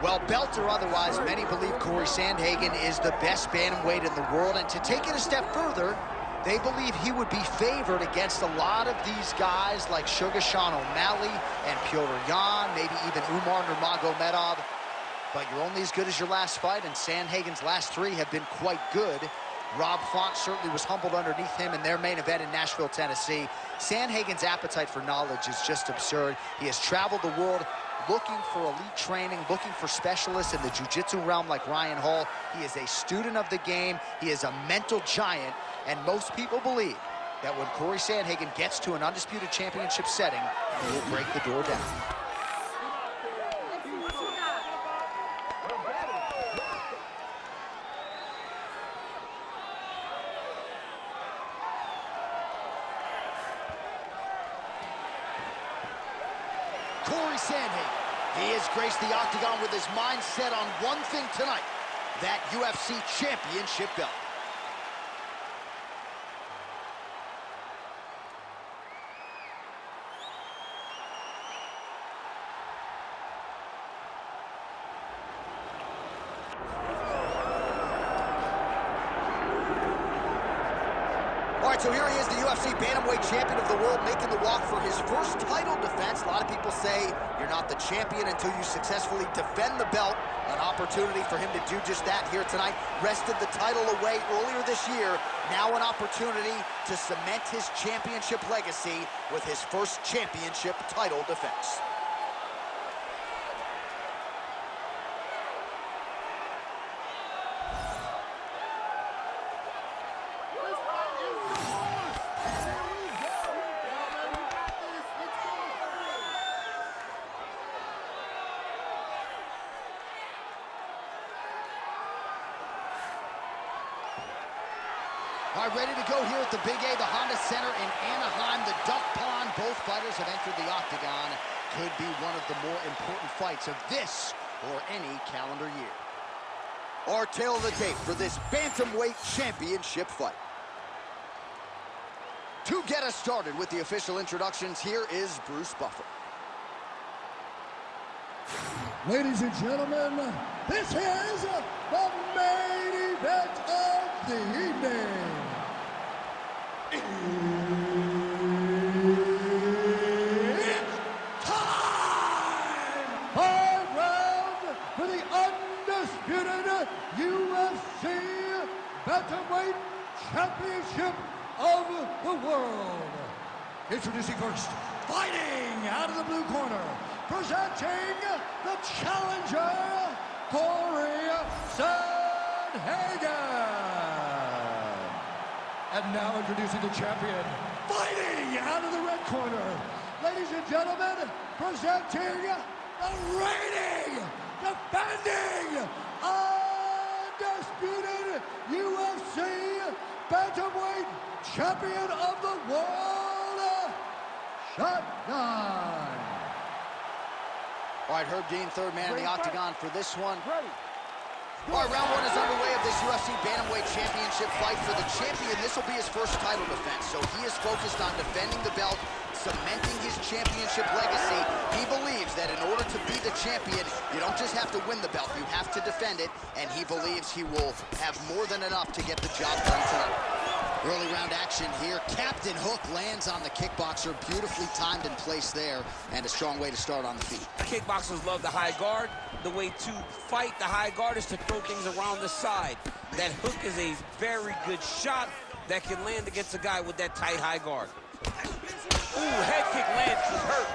Well, belt or otherwise, many believe Corey Sandhagen is the best bantamweight in the world, and to take it a step further, they believe he would be favored against a lot of these guys like Sugar Sean O'Malley and Petr Yan, maybe even Umar Nurmagomedov. But you're only as good as your last fight, and Sandhagen's last three have been quite good. Rob Font certainly was humbled underneath him in their main event in Nashville, Tennessee. Sandhagen's appetite for knowledge is just absurd. He has traveled the world looking for elite training, looking for specialists in the jiu-jitsu realm like Ryan Hall. He is a student of the game. He is a mental giant, and most people believe that when Corey Sandhagen gets to an undisputed championship setting, he will break the door down. Corey Sandhagen, he has graced the octagon with his mind set on one thing tonight, that UFC championship belt. All right, so here he is, the UFC bantamweight champion of the world, making the walk for his first title defense. A lot of people say you're not the champion until you successfully defend the belt. An opportunity for him to do just that here tonight. Wrested the title away earlier this year. Now an opportunity to cement his championship legacy with his first championship title defense. All right, ready to go here at the Big A, the Honda Center in Anaheim, the Duck Pond. Both fighters have entered the octagon. Could be one of the more important fights of this or any calendar year. Our tail of the tape for this bantamweight championship fight. To get us started with the official introductions, here is Bruce Buffer. Ladies and gentlemen, this is the main event of the evening. It's time! 5 rounds for the undisputed UFC Bantamweight Championship of the world. Introducing first, fighting out of the blue corner, presenting the challenger, Corey Sandhagen. And now introducing the champion, fighting out of the red corner, ladies and gentlemen, presenting the reigning, defending, undisputed UFC Bantamweight Champion of the world, Shotgun. All right, Herb Dean, third man in the octagon for this one. All right, round one is underway of this UFC Bantamweight Championship fight. For the champion, this will be his first title defense. So he is focused on defending the belt, cementing his championship legacy. He believes that in order to be the champion, you don't just have to win the belt, you have to defend it. And he believes he will have more than enough to get the job done tonight. Early round action here. Captain Hook lands on the kickboxer. Beautifully timed and placed there, and a strong way to start on the feet. Kickboxers love the high guard. The way to fight the high guard is to throw things around the side. That hook is a very good shot that can land against a guy with that tight high guard. Ooh, head kick lands, he's hurt.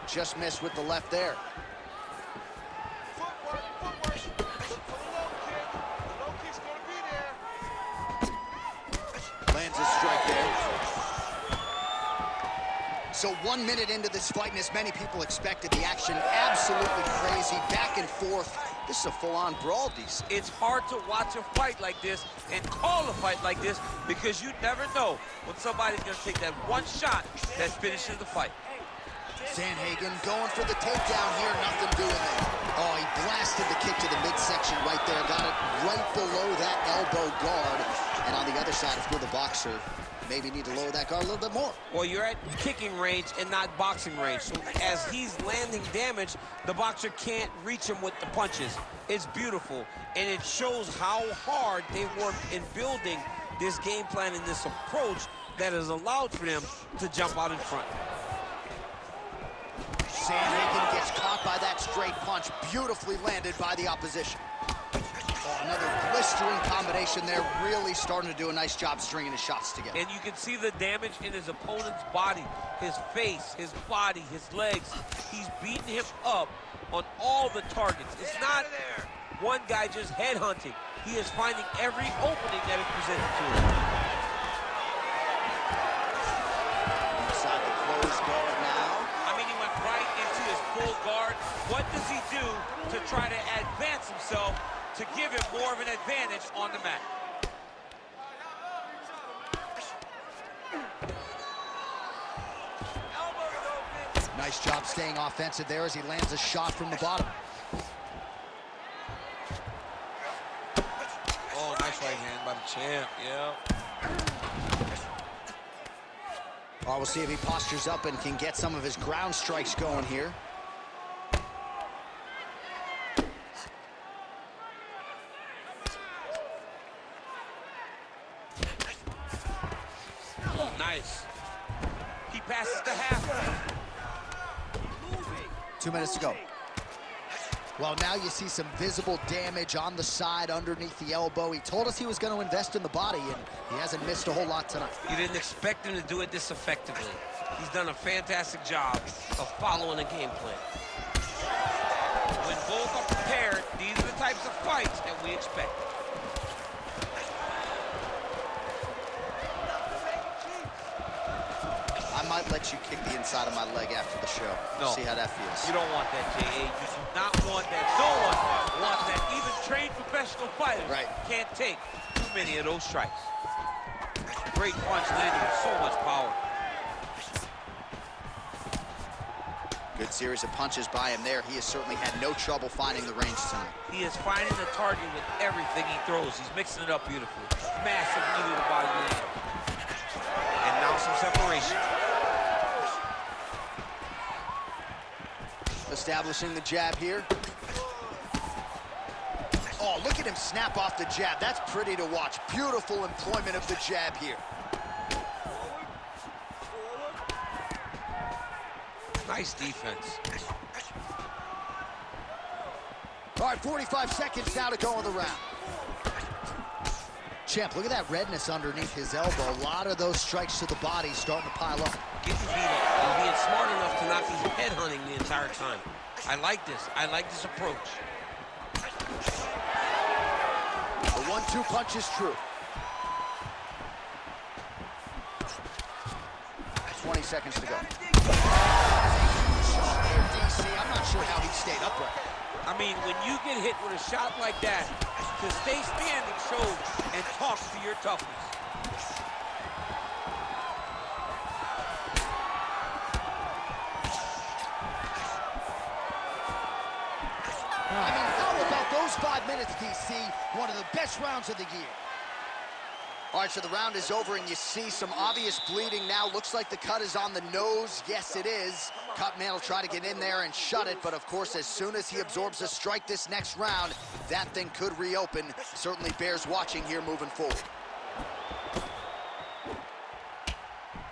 Just missed with the left there. Lands a strike there. So 1 minute into this fight, and as many people expected, the action absolutely crazy, back and forth. This is a full-on brawl, DC. It's hard to watch a fight like this and call a fight like this because you never know when somebody's going to take that one shot that finishes the fight. Sandhagen going for the takedown here, nothing doing there. Oh, he blasted the kick to the midsection right there, got it right below that elbow guard. And on the other side, if you're the boxer, maybe need to lower that guard a little bit more. Well, you're at kicking range and not boxing range. So as he's landing damage, the boxer can't reach him with the punches. It's beautiful, and it shows how hard they work in building this game plan and this approach that has allowed for them to jump out in front. Sandhagen gets caught by that straight punch, beautifully landed by the opposition. Oh, another blistering combination there, really starting to do a nice job stringing his shots together. And you can see the damage in his opponent's body, his face, his body, his legs. He's beating him up on all the targets. It's not one guy just headhunting. He is finding every opening that is presented to him. Inside the closed guard now. I mean, he went right into his full guard. What does he do to try to advance himself to give him more of an advantage on the mat? Nice job staying offensive there as he lands a shot from the bottom. Oh, nice right hand by the champ, yeah. Oh, we'll see if he postures up and can get some of his ground strikes going here. Nice. He passes to half. 2 minutes to go. Well, now you see some visible damage on the side underneath the elbow. He told us he was going to invest in the body, and he hasn't missed a whole lot tonight. You didn't expect him to do it this effectively. He's done a fantastic job of following a game plan. When both are prepared, these are the types of fights that we expect. I might let you kick the inside of my leg after the show. No. See how that feels. You don't want that, J.A. You do not want that. No one wants that. Even trained professional fighters can't take too many of those strikes. Great punch landing with so much power. Good series of punches by him there. He has certainly had no trouble finding the range tonight. He is finding the target with everything he throws. He's mixing it up beautifully. Massive knee to the body land. And now some separation. Establishing the jab here. Oh, look at him snap off the jab. That's pretty to watch. Beautiful employment of the jab here. Nice defense. All right, 45 seconds now to go in the round. Champ, look at that redness underneath his elbow. A lot of those strikes to the body starting to pile up. Getting beat up and being smart enough to not be headhunting the entire time. I like this. I like this approach. The 1-2 punch is true. 20 seconds to go. DC, I'm not sure how he stayed upright. I mean, when you get hit with a shot like that, to stay standing shows and talks to your toughness. I mean, how about those 5 minutes, DC? One of the best rounds of the year. All right, so the round is over, and you see some obvious bleeding now. Looks like the cut is on the nose. Yes, it is. Cutman will try to get in there and shut it, but of course, as soon as he absorbs a strike this next round, that thing could reopen. Certainly bears watching here moving forward.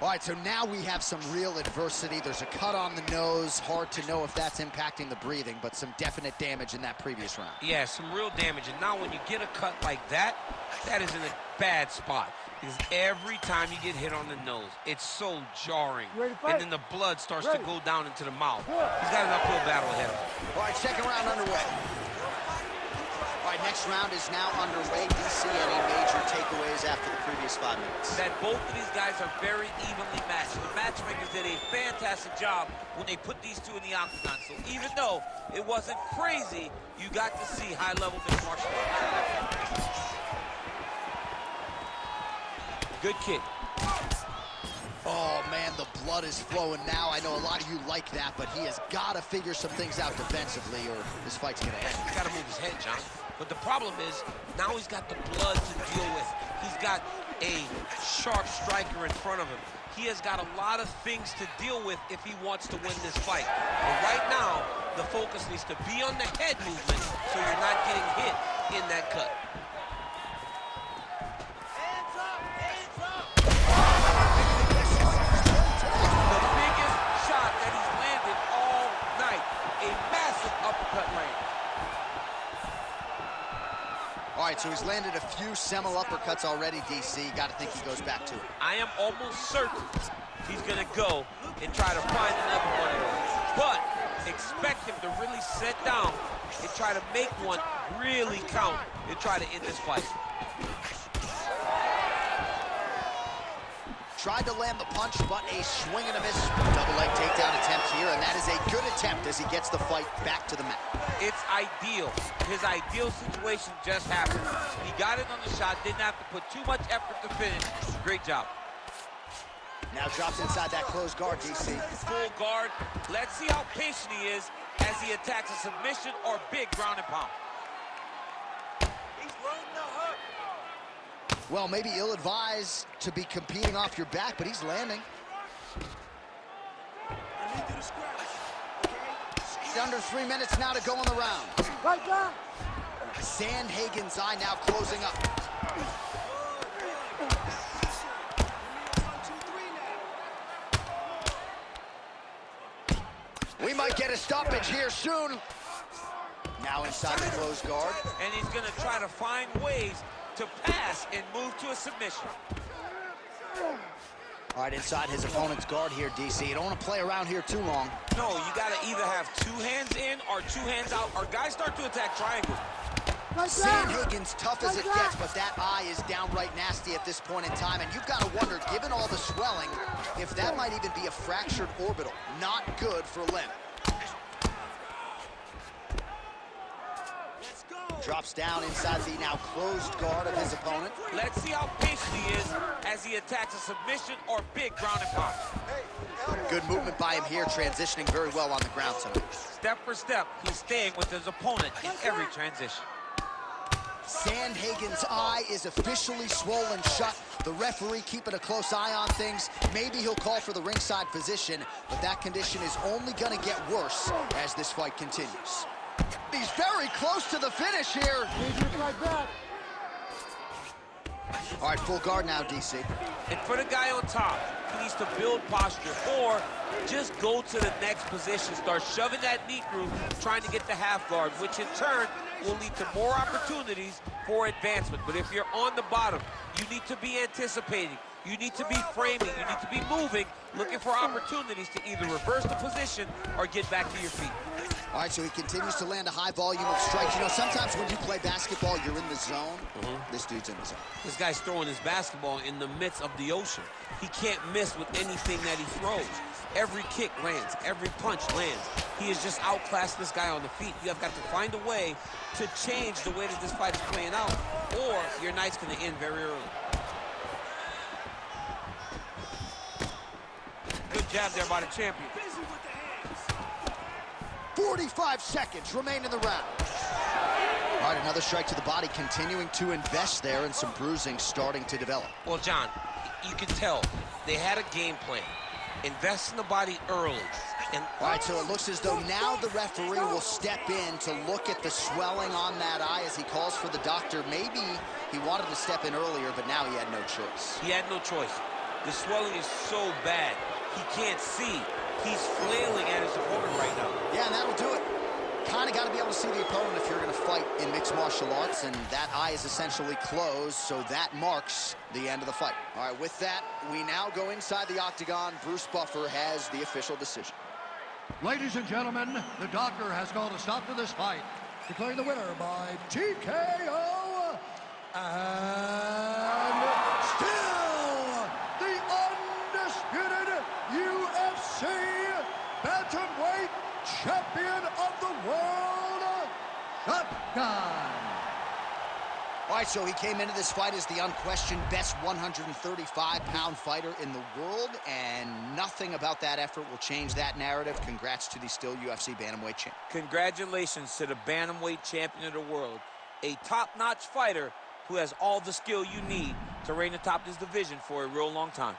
All right, so now we have some real adversity. There's a cut on the nose. Hard to know if that's impacting the breathing, but some definite damage in that previous round. Yeah, some real damage. And now when you get a cut like that, that is in a bad spot. Because every time you get hit on the nose, it's so jarring. And then the blood starts to go down into the mouth. He's got an uphill battle ahead of him. All right, second round underway. All right, next round is now underway. DC, any major takeaways after the previous 5 minutes? That both of these guys are very evenly matched. The matchmakers did a fantastic job when they put these two in the octagon. So even though it wasn't crazy, you got to see high-level mixed martial arts. Good kick. Oh, man, the blood is flowing now. I know a lot of you like that, but he has got to figure some things out defensively or this fight's going to end. He's got to move his head, John. But the problem is, now he's got the blood to deal with. He's got a sharp striker in front of him. He has got a lot of things to deal with if he wants to win this fight. But right now, the focus needs to be on the head movement so you're not getting hit in that cut. Hands up! Hands up! The biggest shot that he's landed all night. A massive uppercut land. All right, so he's landed a few seminal uppercuts already, DC. Got to think he goes back to it. I am almost certain he's going to go and try to find another one of those. But expect him to really sit down and try to make one really count and try to end this fight. Tried to land the punch, but a swing and a miss. Double leg takedown attempt here, and that is a good attempt as he gets the fight back to the mat. It's ideal. His ideal situation just happened. He got it on the shot, didn't have to put too much effort to finish. Great job. Now drops inside that closed guard, DC. Full guard. Let's see how patient he is as he attacks a submission or big ground and pound. He's loading the hook. Well, maybe ill-advised to be competing off your back, but he's landing. I need you to scratch, okay? Under 3 minutes now to go in the round. Right back. Sandhagen's eye now closing up. 1, 2, 3 now. We might get a stoppage here soon. Now inside the closed guard. And he's going to try to find ways to pass and move to a submission. All right, inside his opponent's guard here, DC. You don't want to play around here too long. No, you got to either have 2 hands in or 2 hands out, or guys start to attack triangles. Sandhagen's tough as it gets, but that eye is downright nasty at this point in time, and you've got to wonder, given all the swelling, if that might even be a fractured orbital. Not good for Lim. Let's go. Drops down inside the now closed guard of his opponent. Let's see how patient he is as he attacks a submission or big ground and pound. Good movement by him here, transitioning very well on the ground tonight. Step for step, he's staying with his opponent in every transition. Sandhagen's eye is officially swollen shut. The referee keeping a close eye on things. Maybe he'll call for the ringside physician, but that condition is only going to get worse as this fight continues. He's very close to the finish here. Right back. All right, full guard now, DC. And for the guy on top, he needs to build posture or just go to the next position. Start shoving that knee through, trying to get the half guard, which in turn will lead to more opportunities for advancement. But if you're on the bottom, you need to be anticipating. You need to be framing. You need to be moving, looking for opportunities to either reverse the position or get back to your feet. All right, so he continues to land a high volume of strikes. You know, sometimes when you play basketball, you're in the zone. This dude's in the zone. This guy's throwing his basketball in the midst of the ocean. He can't miss with anything that he throws. Every kick lands. Every punch lands. He has just outclassed this guy on the feet. You have got to find a way to change the way that this fight is playing out, or your night's going to end very early. Good jab there by the champion. 45 seconds remain in the round. All right, another strike to the body, continuing to invest there, and some bruising starting to develop. Well, John, you can tell they had a game plan. Invest in the body early. And all right, so it looks as though now the referee will step in to look at the swelling on that eye as he calls for the doctor. Maybe he wanted to step in earlier, but now he had no choice. He had no choice. The swelling is so bad, he can't see. He's flailing at his opponent right now. Yeah, and that'll do it. Kind of got to be able to see the opponent if you're going to fight in mixed martial arts, and that eye is essentially closed, so that marks the end of the fight. All right, with that, we now go inside the octagon. Bruce Buffer has the official decision. Ladies and gentlemen, the doctor has called a stop to this fight, declaring the winner by TKO, and still the undisputed UFC bantamweight champion of the world, Shotgun. All right, so he came into this fight as the unquestioned best 135-pound fighter in the world, and nothing about that effort will change that narrative. Congrats to the still UFC bantamweight champ. Congratulations to the bantamweight champion of the world. a top-notch fighter who has all the skill you need to reign atop this division for a real long time.